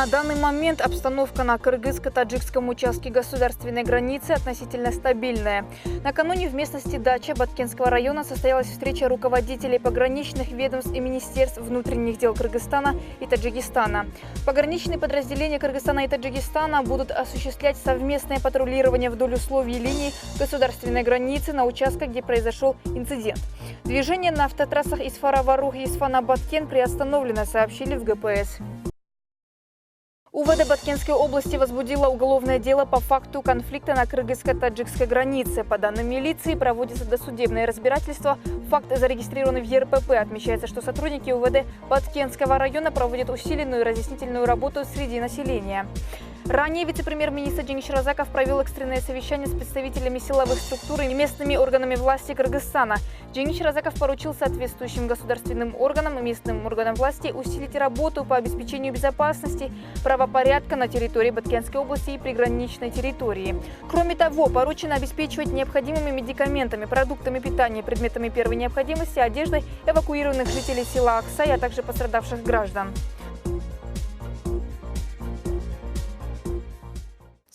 На данный момент обстановка на кыргызско-таджикском участке государственной границы относительно стабильная. Накануне в местности Дача Баткенского района состоялась встреча руководителей пограничных ведомств и министерств внутренних дел Кыргызстана и Таджикистана. Пограничные подразделения Кыргызстана и Таджикистана будут осуществлять совместное патрулирование вдоль условий линий государственной границы на участках, где произошел инцидент. Движение на автотрассах Исфара-Варух и Исфана-Баткен приостановлено, сообщили в ГПС. УВД Баткенской области возбудило уголовное дело по факту конфликта на кыргызско-таджикской границе. По данным милиции, проводится досудебное разбирательство. Факт зарегистрирован в ЕРПП. Отмечается, что сотрудники УВД Баткенского района проводят усиленную разъяснительную работу среди населения. Ранее вице-премьер-министр Дженгич Разаков провел экстренное совещание с представителями силовых структур и местными органами власти Кыргызстана. Дженгич Разаков поручил соответствующим государственным органам и местным органам власти усилить работу по обеспечению безопасности, правопорядка на территории Баткенской области и приграничной территории. Кроме того, поручено обеспечивать необходимыми медикаментами, продуктами питания, предметами первой необходимости, одеждой эвакуированных жителей села Аксай, а также пострадавших граждан.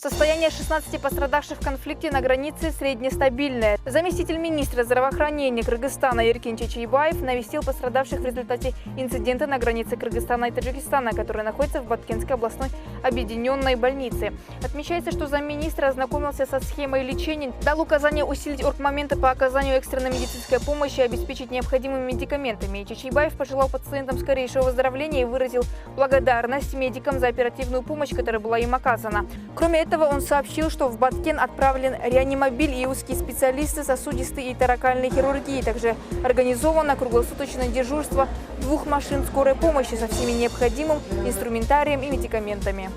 Состояние 16 пострадавших в конфликте на границе среднестабильное. Заместитель министра здравоохранения Кыргызстана Эркин Чечейбаев навестил пострадавших в результате инцидента на границе Кыргызстана и Таджикистана, который находится в Баткенской областной объединенной больнице. Отмечается, что замминистра ознакомился со схемой лечения, дал указание усилить оргмоменты по оказанию экстренной медицинской помощи и обеспечить необходимыми медикаментами. Чечейбаев пожелал пациентам скорейшего выздоровления и выразил благодарность медикам за оперативную помощь, которая была им оказана. Кроме этого, он сообщил, что в Баткен отправлен реанимобиль и узкие специалисты сосудистой и торакальной хирургии. Также организовано круглосуточное дежурство 2 машин скорой помощи со всеми необходимым инструментарием и медикаментами.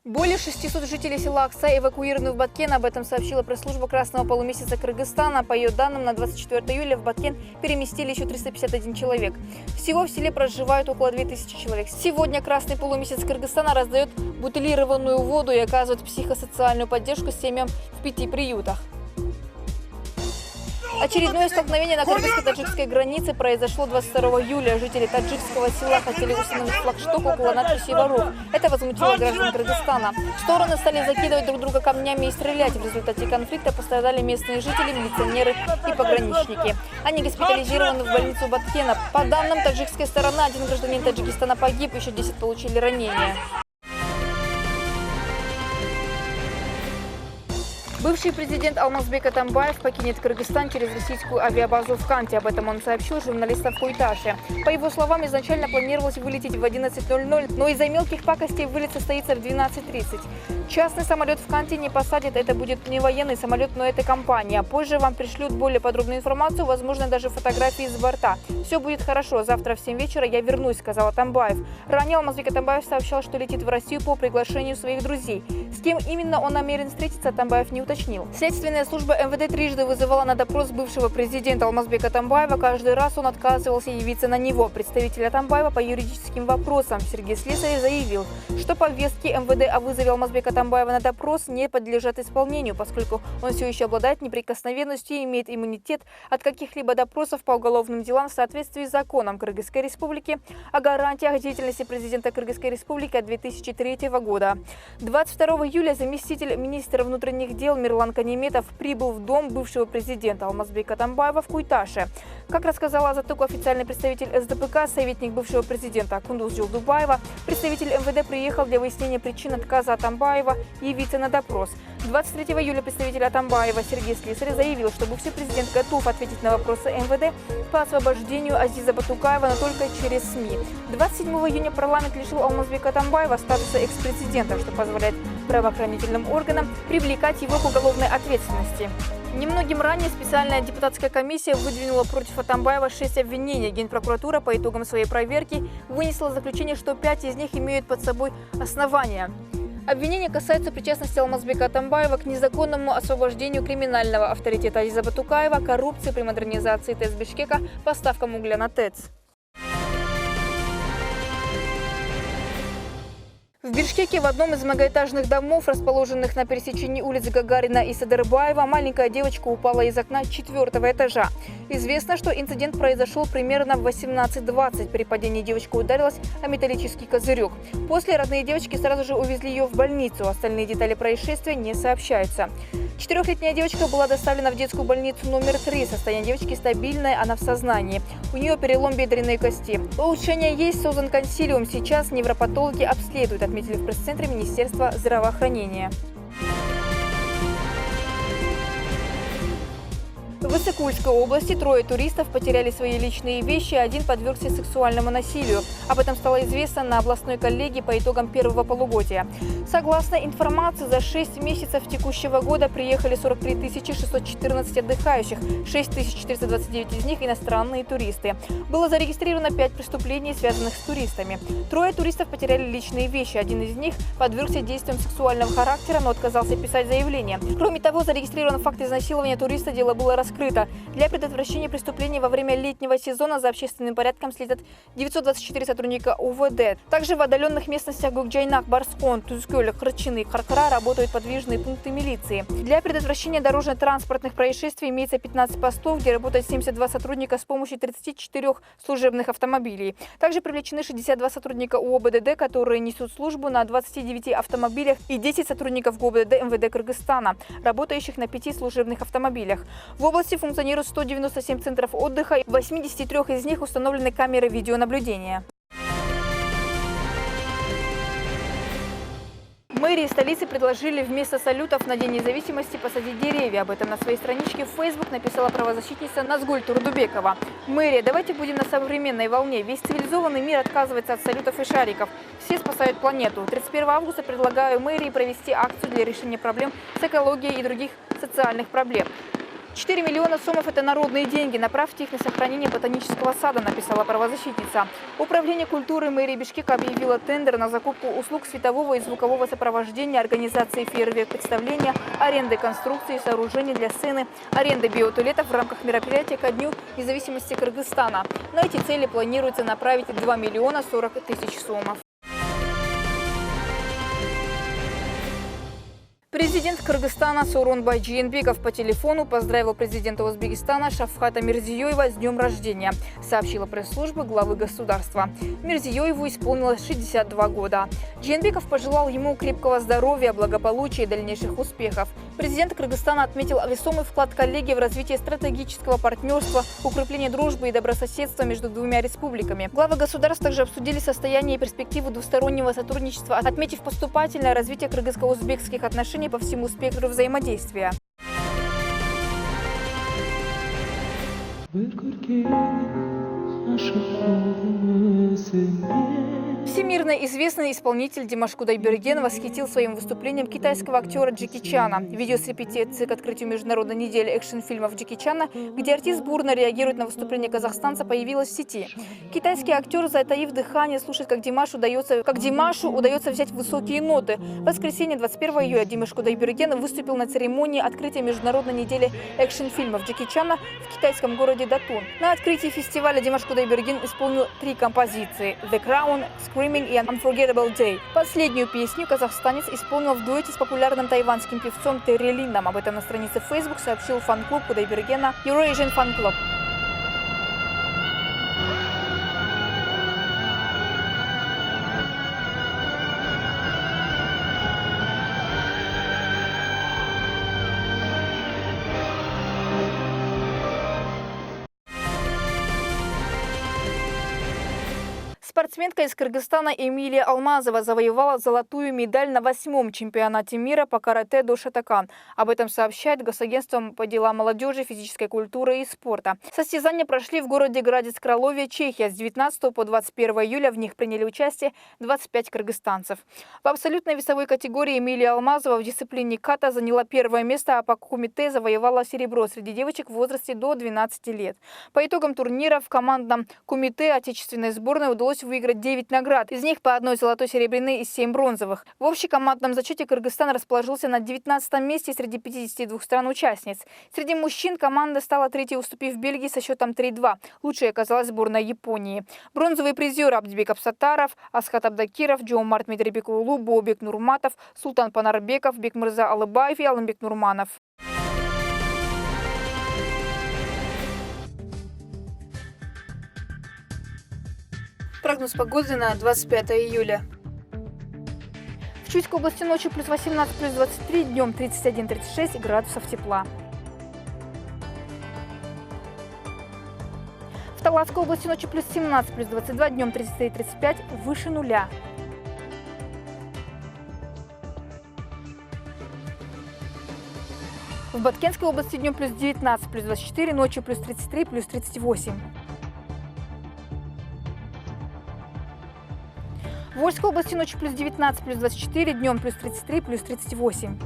Более 600 жителей села Аксай эвакуированы в Баткен. Об этом сообщила пресс-служба Красного полумесяца Кыргызстана. По ее данным, на 24 июля в Баткен переместили еще 351 человек. Всего в селе проживают около 2000 человек. Сегодня Красный полумесяц Кыргызстана раздает бутилированную воду и оказывает психосоциальную поддержку семьям в 5 приютах. Очередное столкновение на кыргызско-таджикской границе произошло 22 июля. Жители таджикского села хотели установить флагшток около надписи «Варух». Это возмутило граждан Кыргызстана. Стороны стали закидывать друг друга камнями и стрелять. В результате конфликта пострадали местные жители, милиционеры и пограничники. Они госпитализированы в больницу Баткена. По данным таджикской стороны, 1 гражданин Таджикистана погиб, еще 10 получили ранения. Бывший президент Алмазбек Атамбаев покинет Кыргызстан через российскую авиабазу в Канте. Об этом он сообщил журналистам в Куйташе. По его словам, изначально планировалось вылететь в 11:00, но из-за мелких пакостей вылет состоится в 12:30. Частный самолет в Канте не посадят, это будет не военный самолет, но это компания. Позже вам пришлют более подробную информацию, возможно, даже фотографии с борта. Все будет хорошо, завтра в 7 вечера я вернусь, сказал Атамбаев. Ранее Алмазбек Атамбаев сообщал, что летит в Россию по приглашению своих друзей. С кем именно он намерен встретиться, Атамбаев не уточнил. Следственная служба МВД трижды вызывала на допрос бывшего президента Алмазбека Атамбаева. Каждый раз он отказывался явиться на него. Представитель Атамбаева по юридическим вопросам Сергей Слесарев заявил, что повестки МВД о вызове Алмазбека Атамбаева на допрос не подлежат исполнению, поскольку он все еще обладает неприкосновенностью и имеет иммунитет от каких-либо допросов по уголовным делам в соответствии с законом Кыргызской Республики о гарантиях деятельности президента Кыргызской Республики от 2003 года. 22 июля заместитель министра внутренних дел Мирлан Канеметов прибыл в дом бывшего президента Алмазбека Атамбаева в Куйташе. Как рассказала Азатыку официальный представитель СДПК, советник бывшего президента Кундуз Жолдубаева, представитель МВД приехал для выяснения причин отказа Атамбаева явиться на допрос. 23 июля представитель Атамбаева Сергей Слесарев заявил, что бывший президент готов ответить на вопросы МВД по освобождению Азиза Батукаева, но только через СМИ. 27 июня парламент лишил Алмазбека Атамбаева статуса экс-президента, что позволяет правоохранительным органам привлекать его к уголовной ответственности. Немногим ранее специальная депутатская комиссия выдвинула против Атамбаева 6 обвинений. Генпрокуратура по итогам своей проверки вынесла заключение, что 5 из них имеют под собой основания. Обвинения касаются причастности Алмазбека Атамбаева к незаконному освобождению криминального авторитета Азиза Батукаева, коррупции при модернизации ТЭЦ Бишкека, поставкам угля на ТЭЦ. В Бишкеке в одном из многоэтажных домов, расположенных на пересечении улиц Гагарина и Садырбаева, маленькая девочка упала из окна 4-го этажа. Известно, что инцидент произошел примерно в 18:20. При падении девочка ударилась о металлический козырек. После родные девочки сразу же увезли ее в больницу. Остальные детали происшествия не сообщаются. 4-летняя девочка была доставлена в детскую больницу номер 3. Состояние девочки стабильное, она в сознании. У нее перелом бедренной кости. Улучшение есть, создан консилиум. Сейчас невропатологи обследуют, отметили в пресс-центре Министерства здравоохранения. В Иссык-Кульской области 3 туристов потеряли свои личные вещи, один подвергся сексуальному насилию. Об этом стало известно на областной коллегии по итогам первого полугодия. Согласно информации, за 6 месяцев текущего года приехали 43 614 отдыхающих, 6 429 из них иностранные туристы. Было зарегистрировано 5 преступлений, связанных с туристами. 3 туристов потеряли личные вещи, один из них подвергся действиям сексуального характера, но отказался писать заявление. Кроме того, зарегистрирован факт изнасилования туриста, дело было раскрыто. Для предотвращения преступлений во время летнего сезона за общественным порядком следят 924 сотрудника УВД. Также в отдаленных местностях Гукджайнак, Барскон, Тузкёль, Храчины и Харкара работают подвижные пункты милиции. Для предотвращения дорожно-транспортных происшествий имеется 15 постов, где работает 72 сотрудника с помощью 34 служебных автомобилей. Также привлечены 62 сотрудника УОБДД, которые несут службу на 29 автомобилях, и 10 сотрудников ГУБДД МВД Кыргызстана, работающих на 5 служебных автомобилях. В области функционирует 197 центров отдыха, в 83 из них установлены камеры видеонаблюдения. Мэрии столицы предложили вместо салютов на День независимости посадить деревья. Об этом на своей страничке в Facebook написала правозащитница Назгуль Турдубекова. Мэрия, давайте будем на современной волне. Весь цивилизованный мир отказывается от салютов и шариков. Все спасают планету. 31 августа предлагаю мэрии провести акцию для решения проблем с экологией и других социальных проблем. 4 миллиона сомов – это народные деньги. Направьте их на сохранение ботанического сада, написала правозащитница. Управление культуры мэрии Бишкека объявило тендер на закупку услуг светового и звукового сопровождения, организации фейерверк представления, аренды конструкций и сооружений для сцены, аренды биотуалетов в рамках мероприятия ко Дню независимости Кыргызстана. На эти цели планируется направить 2 миллиона 40 тысяч сомов. Президент Кыргызстана Сооронбай Жээнбеков по телефону поздравил президента Узбекистана Шавката Мирзиёева с днем рождения, сообщила пресс-служба главы государства. Мирзиёеву исполнилось 62 года. Жээнбеков пожелал ему крепкого здоровья, благополучия и дальнейших успехов. Президент Кыргызстана отметил весомый вклад коллеги в развитие стратегического партнерства, укрепление дружбы и добрососедства между двумя республиками. Главы государств также обсудили состояние и перспективу двустороннего сотрудничества, отметив поступательное развитие кыргызско-узбекских отношений по всему спектру взаимодействия. Всемирно известный исполнитель Димаш Кудайберген восхитил своим выступлением китайского актера Джеки Чана. Видео с репетиции к открытию Международной недели экшн-фильмов Джеки Чана, где артист бурно реагирует на выступление казахстанца, появилось в сети. Китайский актер, затаив дыхание, слушает, как Димашу удается взять высокие ноты. В воскресенье 21 июля Димаш Кудайберген выступил на церемонии открытия Международной недели экшн-фильмов Джеки Чана в китайском городе Датун. На открытии фестиваля Димаш Кудайберген исполнил 3 композиции – «The Crown», «Screaming» и «Unforgettable Day». Последнюю песню казахстанец исполнил в дуэте с популярным тайваньским певцом Терри Лином. Об этом на странице Facebook сообщил фан-клуб Кудайбергена Eurasian Fan Club. Спортсменка из Кыргызстана Эмилия Алмазова завоевала золотую медаль на 8-м чемпионате мира по карате до шатакан. Об этом сообщает Госагентство по делам молодежи, физической культуры и спорта. Состязания прошли в городе Градец-Кралове, Чехия. С 19 по 21 июля в них приняли участие 25 кыргызстанцев. В абсолютной весовой категории Эмилия Алмазова в дисциплине ката заняла 1-е место, а по кумите завоевала серебро среди девочек в возрасте до 12 лет. По итогам турнира в командном кумите отечественной сборной удалось выиграть 9 наград. Из них по 1 золотой, серебряной и 7 бронзовых. В общекомандном зачете Кыргызстан расположился на 19 месте среди 52 стран-участниц. Среди мужчин команда стала третьей, уступив Бельгии со счетом 3-2. Лучшей оказалась сборная Японии. Бронзовые призеры Абдибек Абсаттаров, Асхат Абдакиров, Джоумарт Митрибекулу, Бобек Нурматов, Султан Панарбеков, Бекмырза Алыбаев и Алымбек Нурманов. Прогноз погоды на 25 июля. В Чуйской области ночью плюс 18, плюс 23, днем 31-36 градусов тепла. В Таласской области ночью плюс 17, плюс 22, днем 33-35, выше нуля. В Баткенской области днем плюс 19, плюс 24, ночью плюс 33, плюс 38. В Вольской области ночью плюс 19, плюс 24, днем плюс 33, плюс 38.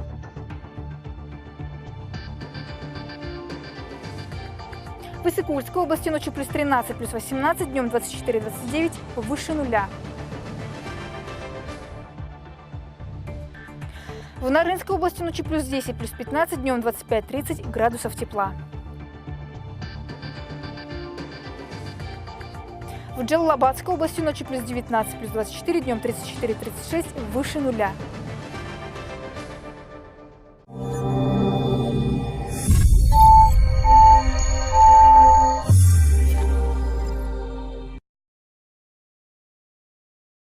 В Иссык-Кульской области ночью плюс 13, плюс 18, днем 24-29, выше нуля. В Нарынской области ночью плюс 10, плюс 15, днем 25-30 градусов тепла. В Джалалабадской области ночью плюс 19, плюс 24, днем 34-36, выше нуля.